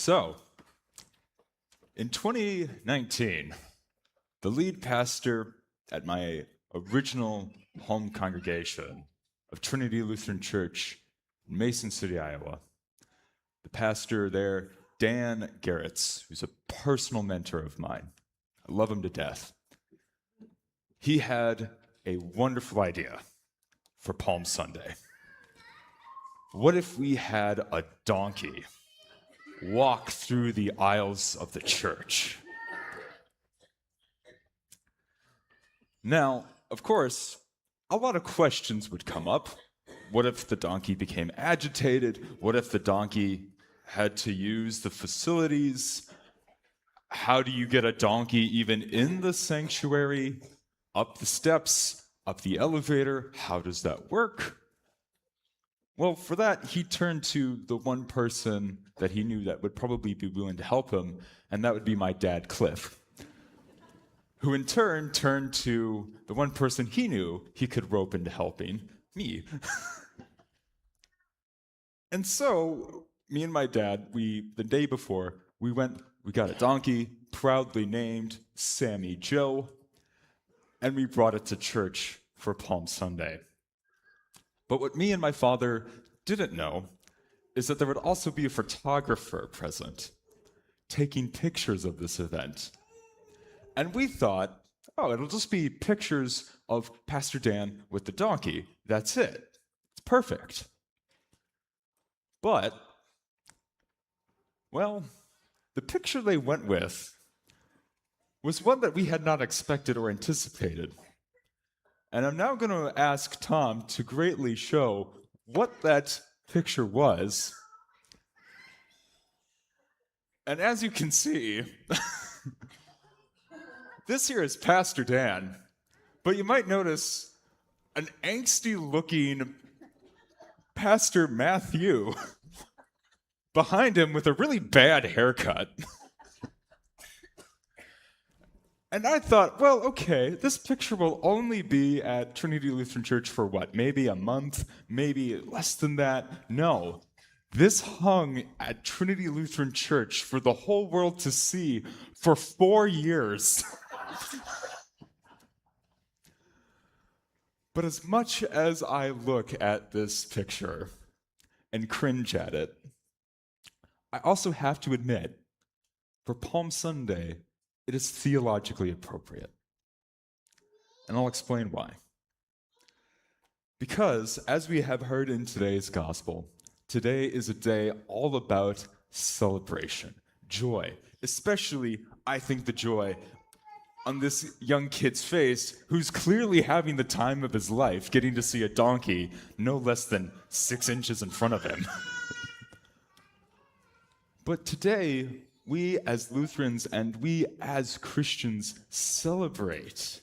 So, in 2019, the lead pastor at my original home congregation of Trinity Lutheran Church in Mason City, Iowa, the pastor there, Dan Garretts, who's a personal mentor of mine, I love him to death, he had a wonderful idea for Palm Sunday. What if we had a donkey walk through the aisles of the church? Now, of course, a lot of questions would come up. What if the donkey became agitated? What if the donkey had to use the facilities? How do you get a donkey even in the sanctuary? Up the steps, up the elevator? How does that work? Well, for that, he turned to the one person that he knew that would probably be willing to help him, and that would be my dad, Cliff, who in turn turned to the one person he knew he could rope into helping, me. And so, me and my dad, the day before, we got a donkey, proudly named Sammy Joe, and we brought it to church for Palm Sunday. But what me and my father didn't know is that there would also be a photographer present, taking pictures of this event. And we thought, oh, it'll just be pictures of Pastor Dan with the donkey. That's it. It's perfect. But, well, the picture they went with was one that we had not expected or anticipated. And I'm now going to ask Tom to greatly show what that picture was. And as you can see, this here is Pastor Dan, but you might notice an angsty-looking Pastor Matthew behind him with a really bad haircut. And I thought, well, okay, this picture will only be at Trinity Lutheran Church for what, maybe a month, maybe less than that? No. This hung at Trinity Lutheran Church for the whole world to see for 4 years. But as much as I look at this picture and cringe at it, I also have to admit, for Palm Sunday, it is theologically appropriate. And I'll explain why. Because, as we have heard in today's gospel, today is a day all about celebration, joy, especially, I think, the joy on this young kid's face who's clearly having the time of his life getting to see a donkey no less than 6 inches in front of him. But today, we as Lutherans and we as Christians celebrate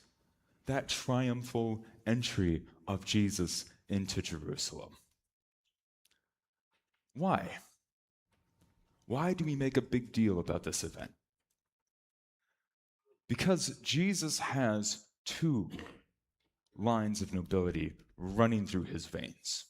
that triumphal entry of Jesus into Jerusalem. Why? Why do we make a big deal about this event? Because Jesus has 2 lines of nobility running through his veins.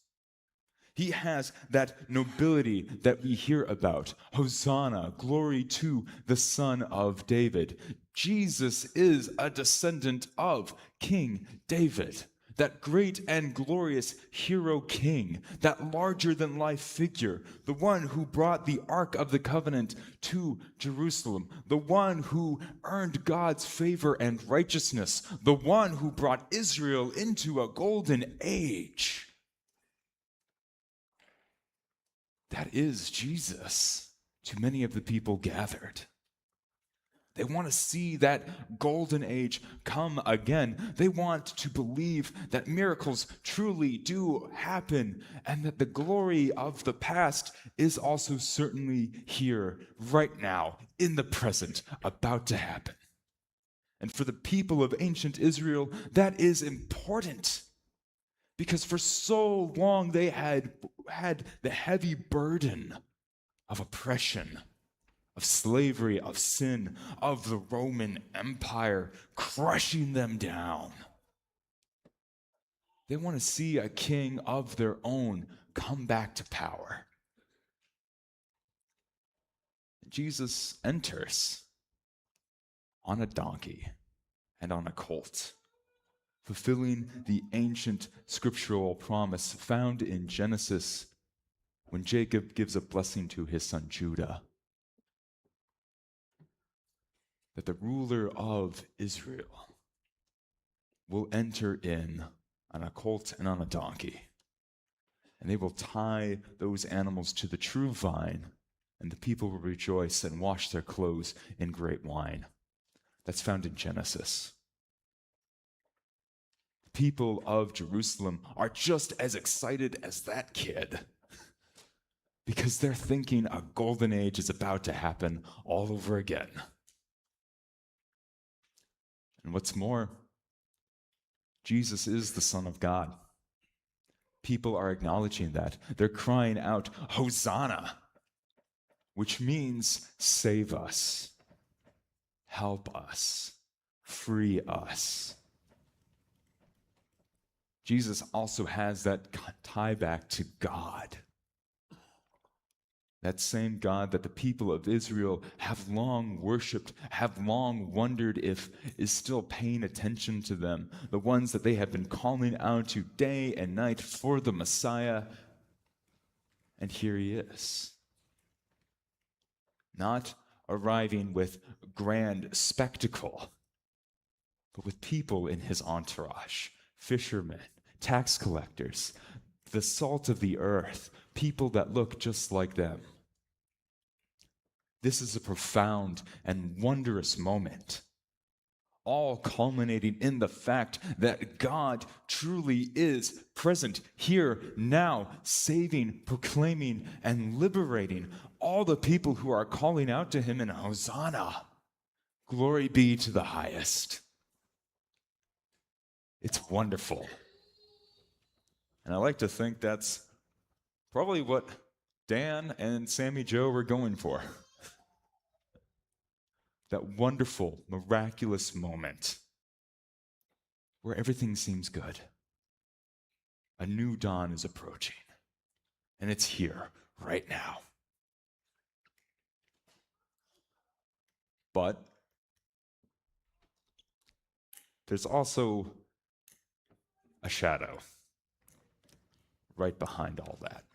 He has that nobility that we hear about. Hosanna, glory to the Son of David. Jesus is a descendant of King David, that great and glorious hero king, that larger-than-life figure, the one who brought the Ark of the Covenant to Jerusalem, the one who earned God's favor and righteousness, the one who brought Israel into a golden age. That is Jesus to many of the people gathered. They want to see that golden age come again. They want to believe that miracles truly do happen and that the glory of the past is also certainly here, right now, in the present, about to happen. And for the people of ancient Israel, that is important. Because for so long they had the heavy burden of oppression, of slavery, of sin, of the Roman Empire crushing them down. They want to see a king of their own come back to power. Jesus enters on a donkey and on a colt, fulfilling the ancient scriptural promise found in Genesis when Jacob gives a blessing to his son Judah, that the ruler of Israel will enter in on a colt and on a donkey, and they will tie those animals to the true vine, and the people will rejoice and wash their clothes in great wine. That's found in Genesis. The people of Jerusalem are just as excited as that kid because they're thinking a golden age is about to happen all over again. And what's more, Jesus is the Son of God. People are acknowledging that. They're crying out, Hosanna, which means save us, help us, free us. Jesus also has that tie back to God. That same God that the people of Israel have long worshipped, have long wondered if is still paying attention to them, the ones that they have been calling out to day and night for the Messiah. And here he is. Not arriving with grand spectacle, but with people in his entourage, fishermen, tax collectors, the salt of the earth, people that look just like them. This is a profound and wondrous moment, all culminating in the fact that God truly is present here now, saving, proclaiming, and liberating all the people who are calling out to him in Hosanna. Glory be to the highest. It's wonderful. And I like to think that's probably what Dan and Sammy Joe were going for. That wonderful, miraculous moment where everything seems good. A new dawn is approaching, and it's here right now. But there's also a shadow right behind all that.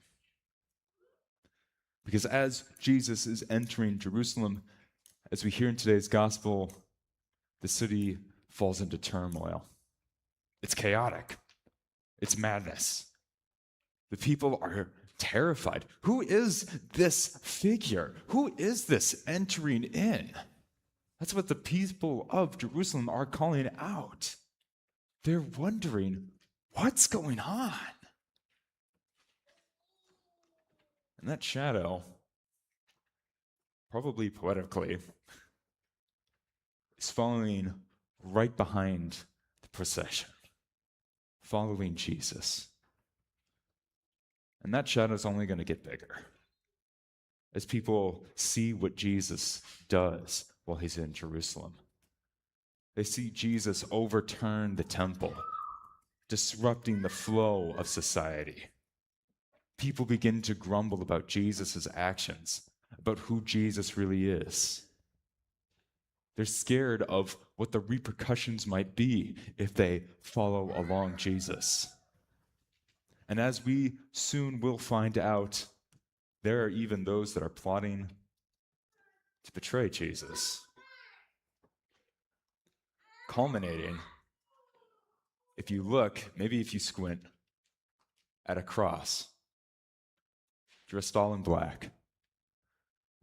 Because as Jesus is entering Jerusalem, as we hear in today's gospel, the city falls into turmoil. It's chaotic. It's madness. The people are terrified. Who is this figure? Who is this entering in? That's what the people of Jerusalem are calling out. They're wondering, what's going on? And that shadow, probably poetically, is following right behind the procession, following Jesus. And that shadow is only going to get bigger as people see what Jesus does while he's in Jerusalem. They see Jesus overturn the temple, disrupting the flow of society. People begin to grumble about Jesus' actions, about who Jesus really is. They're scared of what the repercussions might be if they follow along Jesus. And as we soon will find out, there are even those that are plotting to betray Jesus. Culminating, if you look, maybe if you squint, at a cross, dressed all in black,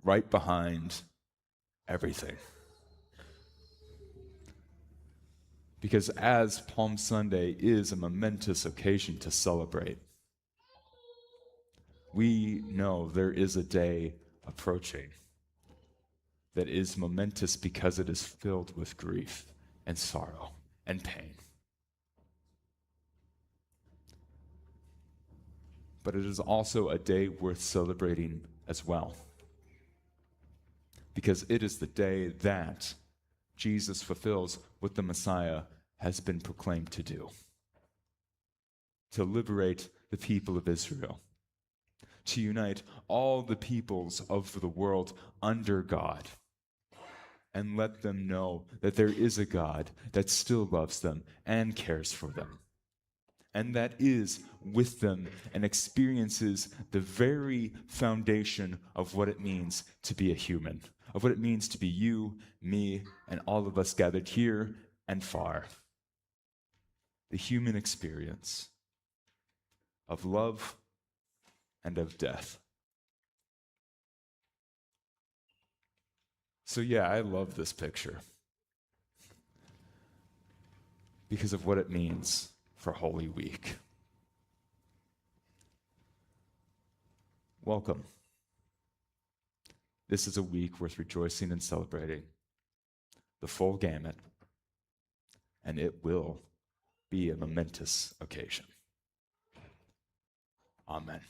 right behind everything. Because as Palm Sunday is a momentous occasion to celebrate, we know there is a day approaching that is momentous because it is filled with grief and sorrow and pain. But it is also a day worth celebrating as well, because it is the day that Jesus fulfills what the Messiah has been proclaimed to do, to liberate the people of Israel, to unite all the peoples of the world under God and let them know that there is a God that still loves them and cares for them, and that is with them and experiences the very foundation of what it means to be a human, of what it means to be you, me, and all of us gathered here and far. The human experience of love and of death. So yeah, I love this picture because of what it means for Holy Week. Welcome. This is a week worth rejoicing and celebrating, the full gamut, and it will be a momentous occasion. Amen.